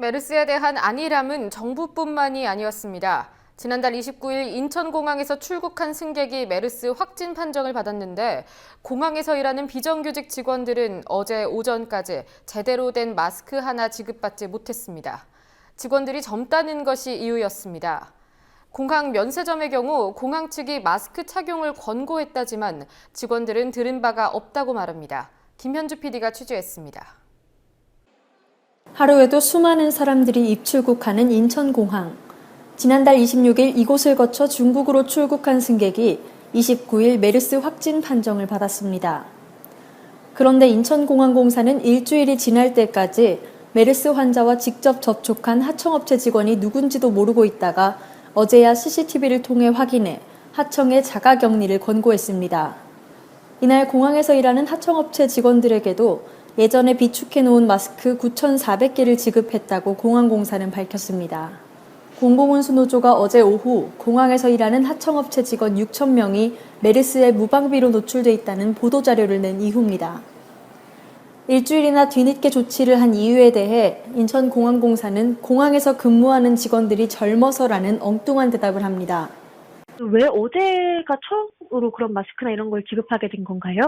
메르스에 대한 안일함은 정부뿐만이 아니었습니다. 지난달 29일 인천공항에서 출국한 승객이 메르스 확진 판정을 받았는데 공항에서 일하는 비정규직 직원들은 어제 오전까지 제대로 된 마스크 하나 지급받지 못했습니다. 직원들이 젊다는 것이 이유였습니다. 공항 면세점의 경우 공항 측이 마스크 착용을 권고했다지만 직원들은 들은 바가 없다고 말합니다. 김현주 PD가 취재했습니다. 하루에도 수많은 사람들이 입출국하는 인천공항. 지난달 26일 이곳을 거쳐 중국으로 출국한 승객이 29일 메르스 확진 판정을 받았습니다. 그런데 인천공항공사는 일주일이 지날 때까지 메르스 환자와 직접 접촉한 하청업체 직원이 누군지도 모르고 있다가 어제야 CCTV를 통해 확인해 하청에 자가격리를 권고했습니다. 이날 공항에서 일하는 하청업체 직원들에게도 예전에 비축해놓은 마스크 9,400개를 지급했다고 공항공사는 밝혔습니다. 공공운수노조가 어제 오후 공항에서 일하는 하청업체 직원 6,000명이 메르스에 무방비로 노출돼 있다는 보도자료를 낸 이후입니다. 일주일이나 뒤늦게 조치를 한 이유에 대해 인천공항공사는 공항에서 근무하는 직원들이 젊어서라는 엉뚱한 대답을 합니다. 왜 어제가 처음으로 그런 마스크나 이런 걸 지급하게 된 건가요?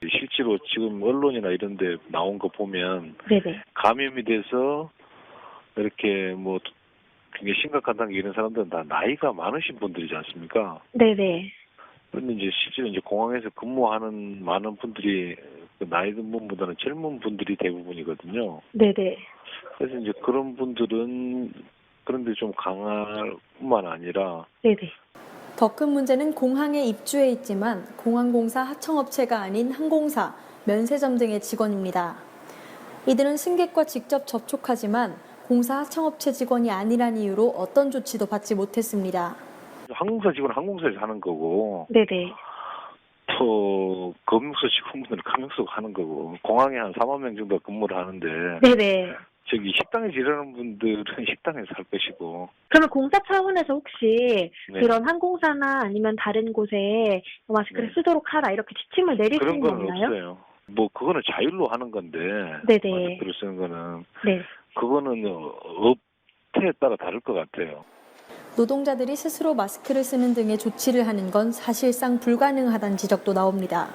실제로 지금 언론이나 이런 데 나온 거 보면 네네. 감염이 돼서 이렇게 뭐 굉장히 심각한 단계 이런 사람들은 다 나이가 많으신 분들이지 않습니까? 네네. 그런데 이제 실제로 이제 공항에서 근무하는 많은 분들이 그 나이 든 분보다는 젊은 분들이 대부분이거든요. 네네. 그래서 이제 그런 분들은 그런데 좀 강할 뿐만 아니라 네네. 더 큰 문제는 공항에 입주해 있지만 공항공사 하청업체가 아닌 항공사, 면세점 등의 직원입니다. 이들은 승객과 직접 접촉하지만 공사 하청업체 직원이 아니란 이유로 어떤 조치도 받지 못했습니다. 항공사 직원은 항공사에서 하는 거고 네네. 또 검역소 직원분들은 검역소 하는 거고 공항에 한 4만 명 정도 근무를 하는데 네네. 저기 식당에서 일하는 분들은 식당에서 할 것이고. 그러면 공사 차원에서 혹시 네. 그런 항공사나 아니면 다른 곳에 마스크를 네. 쓰도록 하라 이렇게 지침을 그런 내리시는 건 건가요? 없어요. 뭐 그거는 자율로 하는 건데 네네. 마스크를 쓰는 거는 네. 그거는 업체에 따라 다를 것 같아요. 노동자들이 스스로 마스크를 쓰는 등의 조치를 하는 건 사실상 불가능하다는 지적도 나옵니다.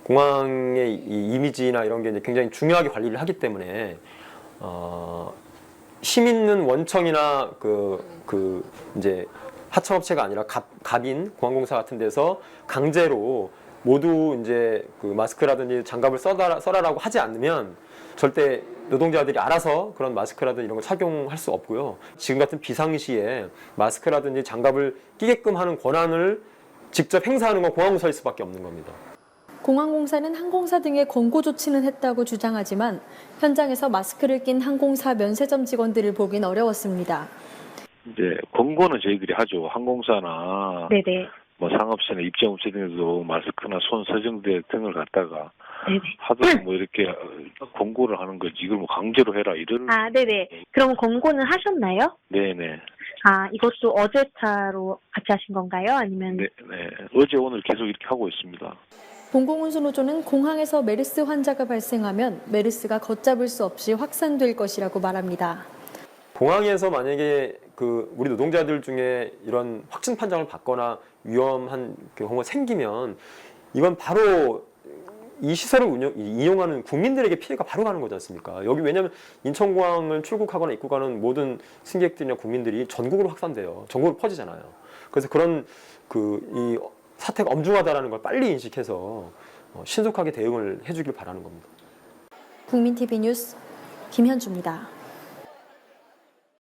공항의 이 이미지나 이런 게 이제 굉장히 중요하게 관리를 하기 때문에 힘 있는 원청이나 이제 하청업체가 아니라 갑인 공항공사 같은 데서 강제로 모두 이제 그 마스크라든지 장갑을 써라라고 하지 않으면 절대 노동자들이 알아서 그런 마스크라든지 이런 걸 착용할 수 없고요. 지금 같은 비상시에 마스크라든지 장갑을 끼게끔 하는 권한을 직접 행사하는 건 공항공사일 수밖에 없는 겁니다. 공항공사는 항공사 등의 권고 조치는 했다고 주장하지만 현장에서 마스크를 낀 항공사 면세점 직원들을 보긴 어려웠습니다. 이제 권고는 저희들이 하죠. 항공사나 네네. 뭐 상업체나 입장업체 등에도 마스크나 손 세정제 등을 갖다가 네네. 하도 뭐 이렇게 권고를 하는 거지. 이걸 뭐 강제로 해라 이런. 아, 네네. 그럼 권고는 하셨나요? 네네. 아, 이것도 어제 차로 같이 하신 건가요? 아니면? 네. 어제 오늘 계속 이렇게 하고 있습니다. 공공운수노조는 공항에서 메르스 환자가 발생하면 메르스가 걷잡을 수 없이 확산될 것이라고 말합니다. 공항에서 만약에 우리 노동자들 중에 이런 확진 판정을 받거나 위험한 경우가 생기면 이건 바로 이 시설을 이용하는 국민들에게 피해가 바로 가는 거지 않습니까? 여기 왜냐하면 인천공항을 출국하거나 입국하는 모든 승객들이나 국민들이 전국으로 확산돼요. 전국으로 퍼지잖아요. 그래서 그런 이 사태가 엄중하다는 걸 빨리 인식해서 신속하게 대응을 해주길 바라는 겁니다. 국민TV 뉴스 김현주입니다.